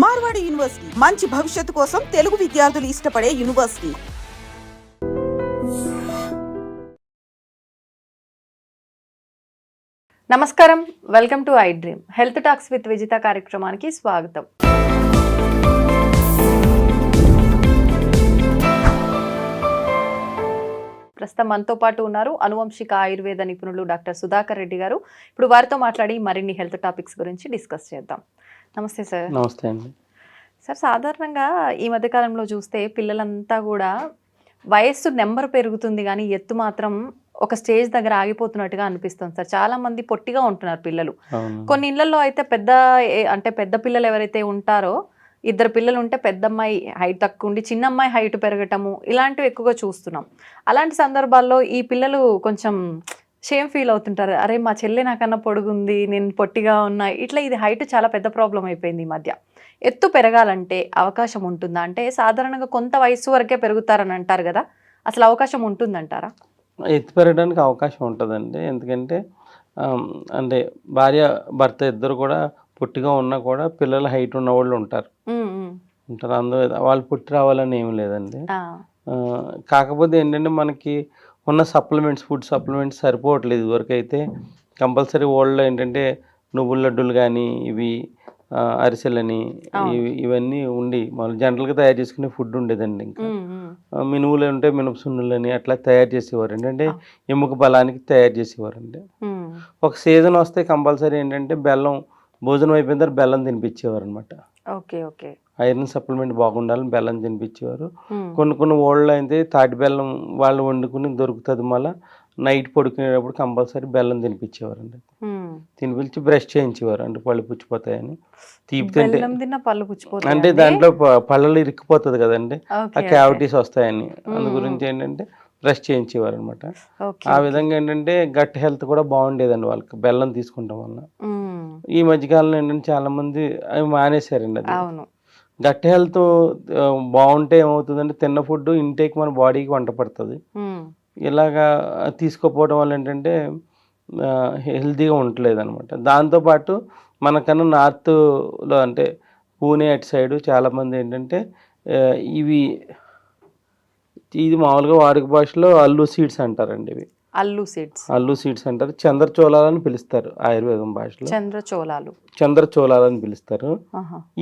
Marwadi university మంచి భవిష్యత్తు కోసం తెలుగు విద్యార్థులు ఇష్టపడే యూనివర్సిటీ. నమస్కారం, welcome to I dream health talks with Vijitha కార్యక్రమానికి స్వాగతం. ప్రస్తుతం మనతో పాటు ఉన్నారు అనువంశిక ఆయుర్వేద నిపుణులు డాక్టర్ సుధాకర్ రెడ్డి గారు. ఇప్పుడు వారితో మాట్లాడి మరిన్ని హెల్త్ టాపిక్స్ గురించి డిస్కస్ చేద్దాం. నమస్తే సార్. నమస్తే అండి. సార్, సాధారణంగా ఈ మధ్యకాలంలో చూస్తే పిల్లలంతా కూడా వయస్సు నెంబర్ పెరుగుతుంది కానీ ఎత్తు మాత్రం ఒక స్టేజ్ దగ్గర ఆగిపోతున్నట్టుగా అనిపిస్తుంది సార్. చాలా మంది పొట్టిగా ఉంటున్నారు పిల్లలు. కొన్ని ఇళ్లలో అయితే పెద్ద పిల్లలు ఎవరైతే ఉంటారో, ఇద్దరు పిల్లలు ఉంటే పెద్ద అమ్మాయి హైట్ తక్కువ ఉండి చిన్న అమ్మాయి హైట్ పెరగటము ఇలాంటివి ఎక్కువగా చూస్తున్నాం. అలాంటి సందర్భాల్లో ఈ పిల్లలు కొంచెం షేమ్ ఫీల్ అవుతుంటారు. అరే, మా చెల్లె నాకన్నా పొడుగుంది, నేను పొట్టిగా ఉన్నా, ఇట్లా ఇది హైట్ చాలా పెద్ద ప్రాబ్లం అయిపోయింది ఈ మధ్య. ఎత్తు పెరగాలంటే అవకాశం ఉంటుందా? అంటే సాధారణంగా కొంత వయసు వరకే పెరుగుతారని అంటారు కదా, అసలు అవకాశం ఉంటుందంటారా? ఎత్తు పెరగడానికి అవకాశం ఉంటుందండి. ఎందుకంటే అంటే భార్య భర్త ఇద్దరు కూడా పొట్టిగా ఉన్నా కూడా పిల్లల హైట్ ఉన్న వాళ్ళు ఉంటారు. అందులో వాళ్ళు పుట్టి రావాలని ఏమి లేదండి. కాకపోతే ఏంటంటే మనకి ఉన్న ఫుడ్ సప్లిమెంట్స్ సరిపోవట్లేదు. ఇదివరకు అయితే కంపల్సరీ వరల్డ్లో ఏంటంటే నువ్వుల లడ్డూలు కానీ ఇవి అరిసెలని ఇవన్నీ ఉండి మనం జనరల్గా తయారు చేసుకునే ఫుడ్ ఉండేదండి. ఇంకా మినువులు ఉంటే మినప సున్నులని అట్లా తయారు చేసేవారండి. అంటే ఎముక బలానికి తయారు చేసేవారండి. ఒక సీజన్ వస్తే కంపల్సరీ ఏంటంటే బెల్లం, భోజనం అయిపోయిన తర్వాత బెల్లం తినిపించేవారు అనమాట. ఐరన్ సప్లిమెంట్ బాగుండాలని బెల్లం తినిపించేవారు. కొన్ని ఓళ్ళలో అయితే తాటి బెల్లం వాళ్ళు వండుకుని దొరుకుతుంది. మళ్ళీ నైట్ పడుకునేటప్పుడు కంపల్సరీ బెల్లం తినిపించేవారండి. తినిపించి బ్రష్ చేయించేవారు. అంటే పళ్ళు పుచ్చిపోతాయని. తీపి తింటే అంటే దాంట్లో పళ్ళలో ఇరుక్కుపోతుంది కదండి, ఆ క్యావిటీస్ వస్తాయని. అందు గురించి ఏంటంటే బ్రష్ చేయించేవారు అనమాట. ఆ విధంగా ఏంటంటే గట్ హెల్త్ కూడా బాగుండేదండి వాళ్ళకి బెల్లం తీసుకుంటాం వల్ల. ఈ మధ్యకాలంలో ఏంటంటే చాలా మంది అవి మానేశారండి. అది గట్ హెల్త్ బాగుంటే ఏమవుతుందంటే తిన్న ఫుడ్ ఇంటేక్ మన బాడీకి వంట పడుతుంది. ఇలాగా తీసుకోపోవడం వల్ల ఏంటంటే హెల్తీగా ఉండలేదు అనమాట. దాంతోపాటు మనకన్నా నార్త్లో అంటే పూణే అటు సైడు చాలామంది ఏంటంటే ఇది మామూలుగా వాడుక భాషలో అల్లు సీడ్స్ అంటారండి. ఇవి అల్లు సీడ్స్ అంటారు. చంద్రచోళాలని పిలుస్తారు ఆయుర్వేదం భాషలో. చంద్రచోళాలని పిలుస్తారు.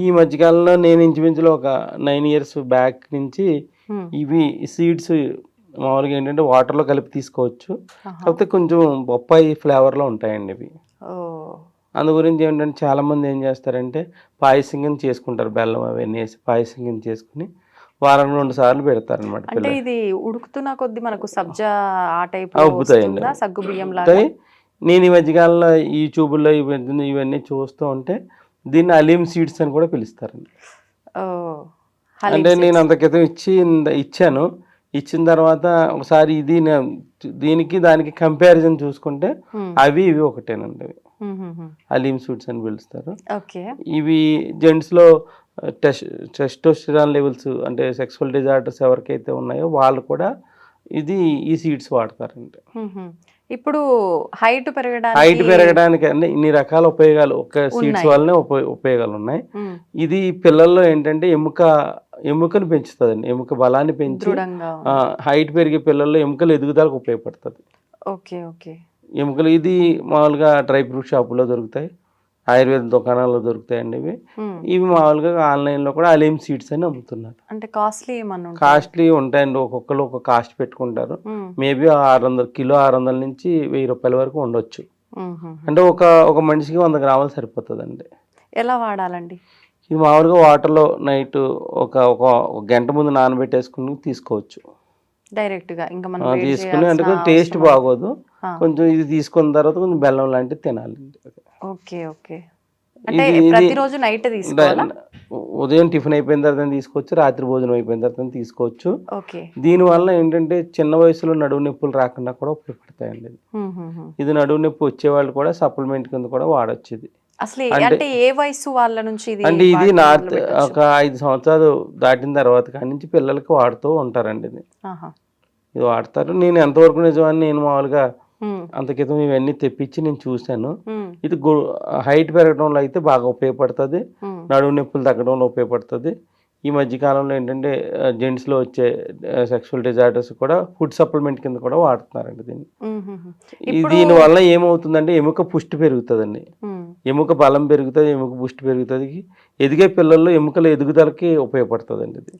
ఈ మధ్యకాలంలో నేను ఇంచుమించులో ఒక 9 years బ్యాక్ నుంచి ఇవి సీడ్స్ మామూలుగా ఏంటంటే వాటర్లో కలిపి తీసుకోవచ్చు. కాకపోతే కొంచెం బొప్పాయి ఫ్లేవర్లో ఉంటాయండి ఇవి. అందు గురించి ఏంటంటే చాలామంది ఏం చేస్తారంటే పాయసం కింద చేసుకుంటారు. బెల్లం అవన్నీ వేసి పాయసం కింద చేసుకుని వారం 2 సార్లు పెడతారు అనమాట. అంటే ఇది ఉడుకుతున్న కొద్ది మనకు సబ్జా ఆ టైప్ అవుతాయండి, సగ్గు బియ్యం లాగా. నేను ఈ మధ్యకాలంలో యూట్యూబ్లో ఇవన్నీ చూస్తూ ఉంటే దీన్ని అలీమ్ సీడ్స్ అని కూడా పిలుస్తారండి. అంటే నేను అంత క్రితం ఇచ్చాను. ఇచ్చిన తర్వాత ఒకసారి దీనికి దానికి కంపారిజన్ చూసుకుంటే అవి ఇవి ఒకటేనండి. అలీమ్ సీడ్స్ అని పిలుస్తారు. ఇవి జెంట్స్లో టెస్టోస్టెరాన్ లెవెల్స్ అంటే సెక్సువల్ డిజార్డర్స్ ఎవరికైతే ఉన్నాయో వాళ్ళు కూడా ఈ సీడ్స్ వాడతారండి. ఇప్పుడు హైట్ పెరగడానికి అంటే ఇన్ని రకాల ఉపయోగాలు ఒక సీడ్స్ వల్లనే ఉపయోగాలు ఉన్నాయి. ఇది పిల్లల్లో ఏంటంటే ఎముకను పెంచుతుందండి. ఎముక బలాన్ని పెంచి హైట్ పెరిగే పిల్లల్లో ఎముకలు ఎదుగుదలకు ఉపయోగపడుతుంది. ఎముకలు ఇది మామూలుగా డ్రై ఫ్రూట్ షాపులో దొరుకుతాయి, ఆయుర్వేద దుకాణాల్లో దొరుకుతాయండి. ఇవి మామూలుగా ఆన్లైన్లో కూడా అలీమ్ సీడ్స్ అని అమ్ముతున్నారు. అంటే కాస్ట్లీ ఉంటాయండి. ఒక్కొక్కరు ఒక కాస్ట్ పెట్టుకుంటారు. మేబీ 600 కిలో 600 నుంచి 1000 రూపాయల వరకు ఉండొచ్చు. అంటే ఒక మనిషికి 100 గ్రాములు సరిపోతుందండి. ఎలా వాడాలండి? ఇది మామూలుగా వాటర్లో నైట్ ఒక గంట ముందు నానబెట్టేసుకుని తీసుకోవచ్చు డైరెక్ట్గా. ఇంకా మనం తీసుకుని అంటే టేస్ట్ బాగోదు. కొంచెం ఇది తీసుకున్న తర్వాత కొంచెం బెల్లం లాంటివి తినాలి. ఉదయం టిఫిన్ అయిపోయిన తర్వాత తీసుకోవచ్చు, రాత్రి భోజనం అయిపోయిన తర్వాత తీసుకోవచ్చు. దీనివల్ల ఏంటంటే చిన్న వయసులో నడువు నొప్పులు రాకుండా కూడా ఉపయోగపడతాయండి. ఇది నడువు నొప్పి వచ్చేవాళ్ళు కూడా సప్లిమెంట్ కింద కూడా వాడచ్చు. ఇది అంటే ఏ వయసు వాళ్ళ నుంచి? అంటే ఇది ఒక 5 సంవత్సరాలు దాటిన తర్వాత కాడి నుంచి పిల్లలకి వాడుతూ ఉంటారండి. ఇది వాడతారు. నేను ఎంతవరకు నిజమని నేను మామూలుగా అంత క్రితం ఇవన్నీ తెప్పించి నేను చూశాను. ఇది హైట్ పెరగడంలో అయితే బాగా ఉపయోగపడుతుంది, నడుము నొప్పులు తగ్గడంలో ఉపయోగపడుతుంది. ఈ మధ్యకాలంలో ఏంటంటే జెంట్స్లో వచ్చే సెక్షువల్ డిజార్డర్స్ కూడా ఫుడ్ సప్లిమెంట్ కింద కూడా వాడుతున్నారండి దీన్ని. దీనివల్ల ఏమవుతుందంటే ఎముక పుష్టి పెరుగుతుందండి, ఎముక బలం పెరుగుతుంది, ఎముక పుష్టి పెరుగుతుంది, ఎదిగే పిల్లల్లో ఎముకల ఎదుగుదలకి ఉపయోగపడుతుందండి ఇది.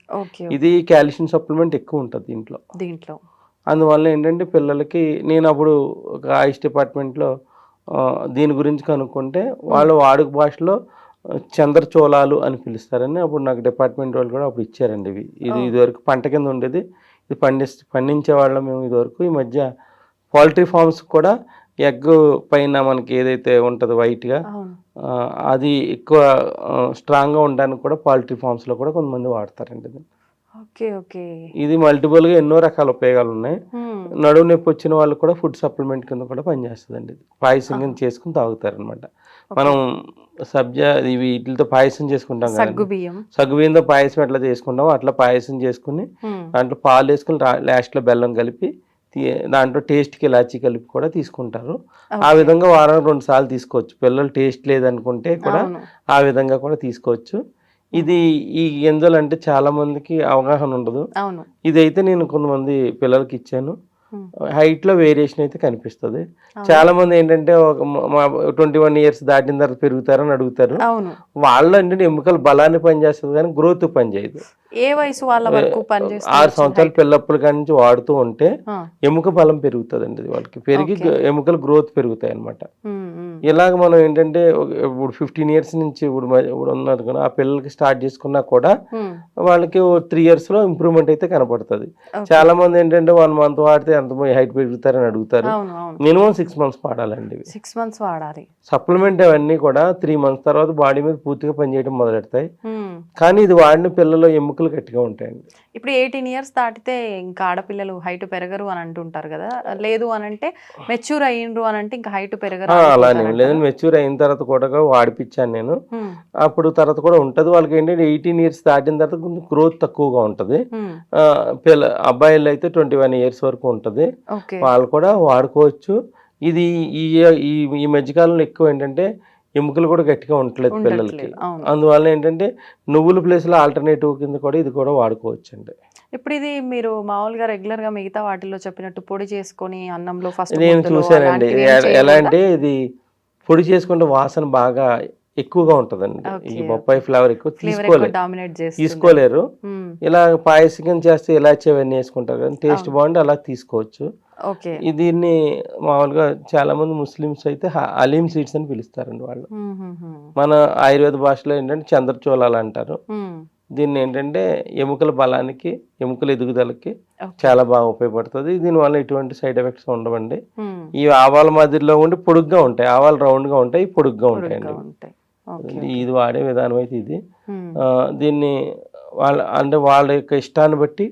ఇది కాల్షియం సప్లిమెంట్ ఎక్కువ ఉంటుంది దీంట్లో. అందువల్ల ఏంటంటే పిల్లలకి నేను అప్పుడు ఒక ఆయుష్ డిపార్ట్మెంట్లో దీని గురించి కనుక్కుంటే వాళ్ళు వాడుక భాషలో చంద్రచోళాలు అని పిలుస్తారని అప్పుడు నాకు డిపార్ట్మెంట్ వాళ్ళు కూడా అప్పుడు ఇచ్చారండి. ఇది ఇదివరకు పంట కింద ఉండేది, ఇది పండించే వాళ్ళం మేము ఇదివరకు. ఈ మధ్య పౌల్ట్రీ ఫార్మ్స్ కూడా ఎగ్ పైన మనకి ఏదైతే ఉంటుందో వైట్గా అది ఎక్కువ స్ట్రాంగ్గా ఉండడానికి కూడా పౌల్ట్రీ ఫార్మ్స్లో కూడా కొంతమంది వాడతారండి ఇది. ఇది మల్టిపుల్గా ఎన్నో రకాల ఉపయోగాలు ఉన్నాయి. నడుము నొప్పి వచ్చిన వాళ్ళు కూడా ఫుడ్ సప్లిమెంట్ కింద కూడా పనిచేస్తుందండి. పాయసం కింద చేసుకుని తాగుతారు అనమాట. మనం వీటితో పాయసం చేసుకుంటాం కదా, సగ్గుబియ్యంతో పాయసం ఎట్లా చేసుకుంటామో అట్లా పాయసం చేసుకుని దాంట్లో పాలు వేసుకుని లాస్ట్లో బెల్లం కలిపి దాంట్లో టేస్ట్కి ఇలాచీ కలిపి కూడా తీసుకుంటారు. ఆ విధంగా వారానికి 2 సార్లు తీసుకోవచ్చు. పిల్లలు టేస్ట్ లేదనుకుంటే కూడా ఆ విధంగా కూడా తీసుకోవచ్చు. ఇది ఈ గింజలు అంటే చాలా మందికి అవగాహన ఉండదు. ఇదైతే నేను కొంతమంది పిల్లలకి ఇచ్చాను. హైట్ లో వేరియేషన్ అయితే కనిపిస్తుంది. చాలా మంది ఏంటంటే 21 ఇయర్స్ దాటిన తర్వాత పెరుగుతారని అడుగుతారు. వాళ్ళు అంటే ఎముకల బలాన్ని పనిచేస్తుంది కానీ గ్రోత్ పనిచేయదు. ఏ వయసు వాళ్ళ వరకు 6 సంవత్సరాల పిల్లప్పటి కాడి నుంచి వాడుతూ ఉంటే ఎముక బలం పెరుగుతుంది అండి. వాళ్ళకి పెరిగి ఎముకలు గ్రోత్ పెరుగుతాయి అనమాట. ఇలాగ మనం ఏంటంటే ఇప్పుడు 15 ఇయర్స్ నుంచి ఇప్పుడు ఉన్నారు కదా, ఆ పిల్లలకి స్టార్ట్ చేసుకున్నా కూడా వాళ్ళకి 3 ఇయర్స్ లో ఇంప్రూవ్మెంట్ అయితే కనపడుతుంది. చాలా మంది ఏంటంటే 1 మంత్ వాడితే ఎంత హైట్ పెరుగుతారని అడుగుతారు. మినిమం 6 మంత్స్ వాడాలండి. 6 మంత్స్ వాడాలి. సప్లిమెంట్ అవన్నీ కూడా 3 మంత్స్ తర్వాత బాడీ మీద పూర్తిగా పనిచేయడం మొదలెడతాయి. కానీ ఇది వాడిన పిల్లలు ఎముకలు గట్టిగా ఉంటాయండి. ఇప్పుడు 18 ఇయర్స్ దాటితే ఇంకా ఆడపిల్లలు హైట్ పెరగరు అని అంటుంటారు కదా, లేదు అని అంటే మెచ్యూర్ అయ్యిండ్రు అని అంటే ఇంకా హైట్ పెరగరు. అలానే లేదండి, మెచ్యూర్ అయిన తర్వాత కూడా వాడిపించాను నేను. అప్పుడు తర్వాత కూడా ఉంటది. వాళ్ళకి ఏంటంటే 18 ఇయర్స్ దాటిన తర్వాత కొంచెం గ్రోత్ తక్కువగా ఉంటది. అబ్బాయిలు అయితే 21 ఇయర్స్ వరకు ఉంటది. వాళ్ళు కూడా వాడుకోవచ్చు. ఇది ఈ మధ్యకాలంలో ఎక్కువ ఏంటంటే ఎముకలు కూడా గట్టిగా ఉండట్లేదు పిల్లలకి. అందువల్ల ఏంటంటే నువ్వుల ప్లేస్ లో ఆల్టర్నేటివ్ కింద కూడా ఇది కూడా వాడుకోవచ్చు అండి. ఇప్పుడు ఇది మీరు మామూలుగా రెగ్యులర్ గా మిగతా వాటిలో చెప్పినట్టు పొడి చేసుకొని అన్నంలో ఫస్ట్ నేను చూసానండి. ఎలా అంటే ఇది పొడి చేసుకుంటే వాసన బాగా ఎక్కువగా ఉంటదండి. ఈ బొప్పాయి ఫ్లేవర్ ఎక్కువ తీసుకోలేరు. ఇలా పాయసం చేస్తే ఇలాచి అవన్నీ వేసుకుంటారు కదా, టేస్ట్ బాగుంటే అలా తీసుకోవచ్చు. దీన్ని మామూలుగా చాలా మంది ముస్లిమ్స్ అయితే అలీం సీడ్స్ అని పిలుస్తారండి వాళ్ళు. మన ఆయుర్వేద భాషలో ఏంటంటే చంద్రచోళాలు అంటారు. దీన్ని ఏంటంటే ఎముకల బలానికి, ఎముకల ఎదుగుదలకి చాలా బాగా ఉపయోగపడుతుంది. దీనివల్ల ఎటువంటి సైడ్ ఎఫెక్ట్స్ ఉండవండి. ఈ ఆవాల మధ్యలో ఉండి పొడుగ్గా ఉంటాయి, ఆవాలు రౌండ్ గా ఉంటాయి, పొడుగ్గా ఉంటాయండి. ఇది వాడే విధానం అయితే ఇది. దీన్ని వాళ్ళ యొక్క ఇష్టాన్ని బట్టి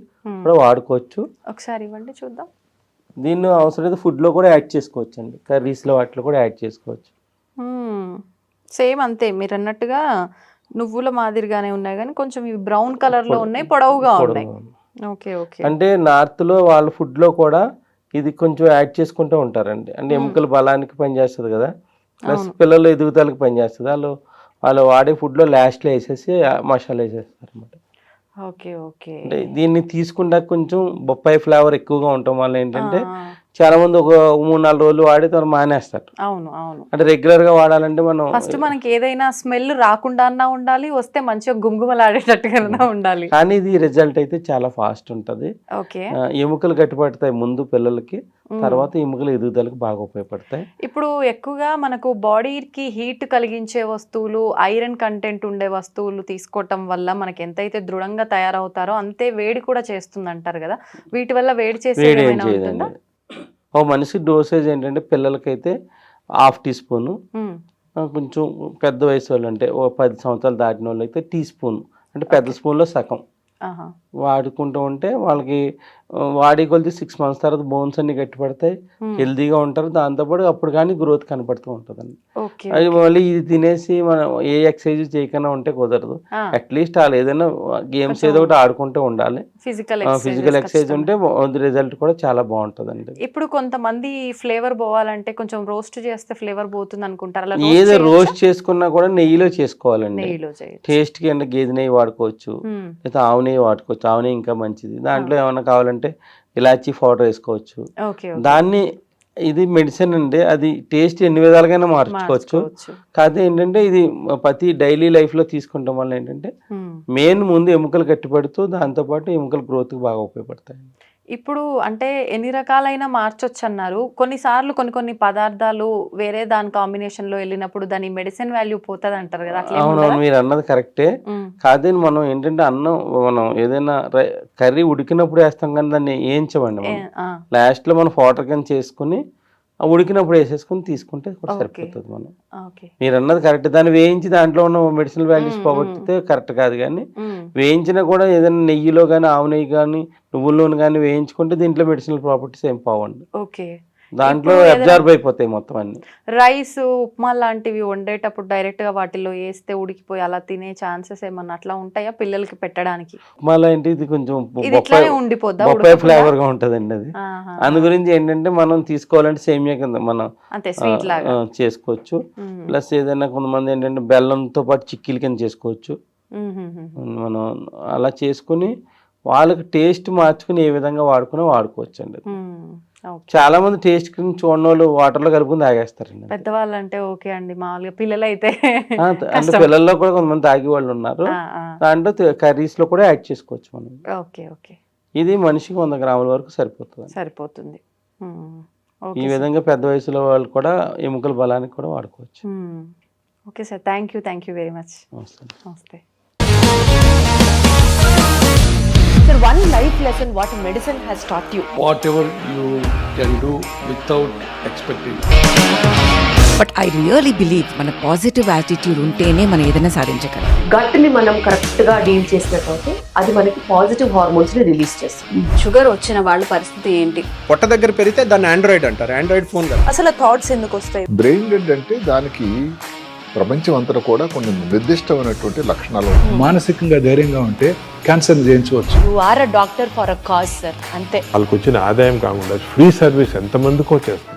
కూడా వాడుకోవచ్చు. ఒకసారి ఇవ్వండి చూద్దాం. దీన్ని అవసరమైతే ఫుడ్ లో కూడా యాడ్ చేసుకోవచ్చు అండి, కర్రీస్ లో వాటిలో కూడా యాడ్ చేసుకోవచ్చు. సేమ్ అంతే మీరు అన్నట్టుగా నువ్వుల మాదిరిగానే ఉన్నాయి కానీ కొంచెం ఇవి బ్రౌన్ కలర్ లో ఉన్నాయి, పొడవుగా ఉన్నాయి. అంటే నార్త్ లో వాళ్ళ ఫుడ్ లో కూడా ఇది కొంచెం యాడ్ చేసుకుంటూ ఉంటారండి. అంటే ఎముకల బలానికి పనిచేస్తుంది కదా, ప్లస్ పిల్లలు ఎదుగుదలకి పనిచేస్తుంది. వాళ్ళు వాడే ఫుడ్ లో లాస్ట్ లో వేసేసి మసాలా వేసేస్తారు అనమాట. అంటే దీన్ని తీసుకుంటా కొంచెం బొప్పాయి ఫ్లేవర్ ఎక్కువగా ఉండటం వల్ల ఏంటంటే చాలా మంది ఒక 3-4 రోజులు వాడి తర్వాత మానేస్తారు. అంటే రెగ్యులర్ గా వాడాలంటే మనం ఫస్ట్ మనకి ఏదైనా స్మెల్ రాకుండా ఉండాలి, వస్తే మంచిగా గుమగుమలాడేటట్టుగా ఉండాలి. కానీ ఇది రిజల్ట్ అయితే చాలా ఫాస్ట్ ఉంటది. ఎముకలు గట్టిపడతాయి ముందు పిల్లలకి, తర్వాత ఎముకలు ఎదుగుదలకు బాగా ఉపయోగపడతాయి. ఇప్పుడు ఎక్కువగా మనకు బాడీకి హీట్ కలిగించే వస్తువులు, ఐరన్ కంటెంట్ ఉండే వస్తువులు తీసుకోవటం వల్ల మనకి ఎంతైతే దృఢంగా తయారవుతారో అంతే వేడి కూడా చేస్తుంది అంటారు కదా, వీటి వల్ల వేడి చేసే ఓ మనిషి డోసేజ్ ఏంటంటే పిల్లలకైతే 1/2 టీ స్పూన్, కొంచెం పెద్ద వయసు వాళ్ళు అంటే ఓ 10 సంవత్సరాలు దాటిన వాళ్ళు అయితే టీ స్పూన్, అంటే పెద్ద స్పూన్లో సగం వాడుకుంటూ ఉంటే వాళ్ళకి వాడి కొలిది 6 months తర్వాత బోన్స్ అన్ని గట్టి పడతాయి, హెల్దీగా ఉంటారు. దాంతోపాటు అప్పుడు కానీ గ్రోత్ కనపడుతూ ఉంటుందండి. ఓకే అది మళ్ళీ ఇది తినేసి మనం ఏ ఎక్సర్సైజ్ చేయకుండా ఉంటే కుదరదు. అట్లీస్ట్ వాళ్ళు ఏదైనా గేమ్స్ ఏదో ఒకటి ఆడుకుంటూ ఉండాలి. ఫిజికల్ ఎక్సర్సైజ్ ఉంటే రిజల్ట్ కూడా చాలా బాగుంటుందండి. ఇప్పుడు కొంతమంది ఫ్లేవర్ పోవాలంటే కొంచెం రోస్ట్ చేస్తే ఫ్లేవర్ పోతుంది అనుకుంటారు. అలా ఏదో రోస్ట్ చేసుకున్నా కూడా నెయ్యిలో చేసుకోవాలండి. నెయ్యిలో చేయొచ్చు. టేస్ట్ కి అంటే గేదె నెయ్యి వాడుకోవచ్చు, లేదా ఆవు నెయ్యి వాడుకోవచ్చు. ఆవు నెయ్యి ఇంకా మంచిది. దాంట్లో ఏమైనా కావాలంటే ఇలాచీ పౌడర్ వేసుకోవచ్చు. దాన్ని ఇది మెడిసిన్ అండి, అది టేస్ట్ ఎన్ని విధాలుగా మార్చుకోవచ్చు. కాకపోతే ఏంటంటే ఇది ప్రతి డైలీ లైఫ్ లో తీసుకుంటాం వల్ల ఏంటంటే మెయిన్ ముందు ఎముకలు గట్టిపడుతూ దాంతోపాటు ఎముకల గ్రోత్ కి బాగా ఉపయోగపడతాయి. ఇప్పుడు అంటే ఎన్ని రకాలైన మార్చొచ్చు అన్నారు. కొన్నిసార్లు కొన్ని పదార్థాలు వేరే దాని కాంబినేషన్ లో వెళ్ళినప్పుడు దాని మెడిసిన్ వాల్యూ పోతుంది అంటారు కదా. అవునవును, మీరు అన్నది కరెక్టే. కాదే మనం ఏంటంటే అన్నం మనం ఏదైనా కర్రీ ఉడికినప్పుడు వేస్తాం కానీ దాన్ని వేయించమండి. మనం లాస్ట్ లో మనం వాటర్ కింద చేసుకుని ఉడికినప్పుడు వేసేసుకుని తీసుకుంటే కూడా సరిపోతుంది. మనం మీరు అన్నది కరెక్ట్. దాన్ని వేయించి దాంట్లో ఉన్న మెడిసినల్ వాల్యూస్ పోగొట్టితే కరెక్ట్ కాదు. కానీ వేయించినా కూడా ఏదైనా నెయ్యిలో కానీ ఆవు నెయ్యి కానీ నువ్వుల నూనె కానీ వేయించుకుంటే దీంట్లో మెడిసినల్ ప్రాపర్టీస్ ఏం పోవండి. దాంట్లో అబ్జర్వ్ అయిపోతాయి మొత్తం అన్ని. రైస్ ఉప్మా లాంటివి వండేటప్పుడు డైరెక్ట్ గా వాటిలో వేస్తే ఉడికిపోయి అలా తినే ఛాన్సెస్ ఏమన్నా అట్లా ఉంటాయా పిల్లలకి పెట్టడానికి? ఉప్మాలో ఏంటి ఇది కొంచెం ఉండిపోద్దా ఫ్లేవర్ గా ఉంటదండి. అది అందు గురించి ఏంటంటే మనం తీసుకోవాలంటే సేమియా కింద మనం చేసుకోవచ్చు. ప్లస్ ఏదైనా కొంతమంది ఏంటంటే బెల్లంతో పాటు చిక్కీల కింద చేసుకోవచ్చు. మనం అలా చేసుకుని వాళ్ళకి టేస్ట్ మార్చుకుని ఏ విధంగా వాడుకోవచ్చు అండి. చాలా మంది టేస్ట్ చూడని వాళ్ళు వాటర్ లో కలుపుకుని తాగేస్తారండి. పెద్దవాళ్ళు అంటే ఓకే అండి, మామూలుగా పిల్లలు అయితే అంటే పిల్లల్లో కూడా కొంతమంది తాగే వాళ్ళు ఉన్నారు. దాంట్లో కర్రీస్ లో కూడా యాడ్ చేసుకోవచ్చు మనం. ఇది మనిషికి 100 గ్రాముల వరకు సరిపోతుంది. ఈ విధంగా పెద్ద వయసులో వాళ్ళు కూడా ఎముకల బలానికి కూడా వాడుకోవచ్చు. Okay sir, thank you very much. నమస్తే. Sir, one life lesson what medicine has taught you. Whatever you can do without expecting. But I really believe మన పాజిటివ్ యాటిట్యూడ్ ఉంటేనే మనం ఏదైనా సాధించగలం. గట్ ని మనం కరెక్ట్ గా డీల్ చేసినట్లయితే అది మనకి పాజిటివ్ హార్మోన్స్ ని రిలీజ్ చేస్తుంది. షుగర్ వచ్చిన వాళ్ళ పరిస్థితి ఏంటి? పొట్ట దగ్గర పెరిగితే దాన్ని ఆండ్రాయిడ్ అంటారు. ఆండ్రాయిడ్ ఫోన్ కదా. అసలు థాట్స్ ఎందుకు వస్తాయి? బ్రెయిన్ డెడ్ అంటే దానికి ప్రపంచం అంతా కూడా కొన్ని నిర్దిష్టమైనటువంటి లక్షణాలు. మానసికంగా ధైర్యంగా ఉంటే క్యాన్సర్ జయించవచ్చు. You are a doctor for a cause sir, అంతే. వాళ్ళకి వచ్చిన ఆదాయం కాకుండా ఫ్రీ సర్వీస్ ఎంతమందికో చేస్తారు.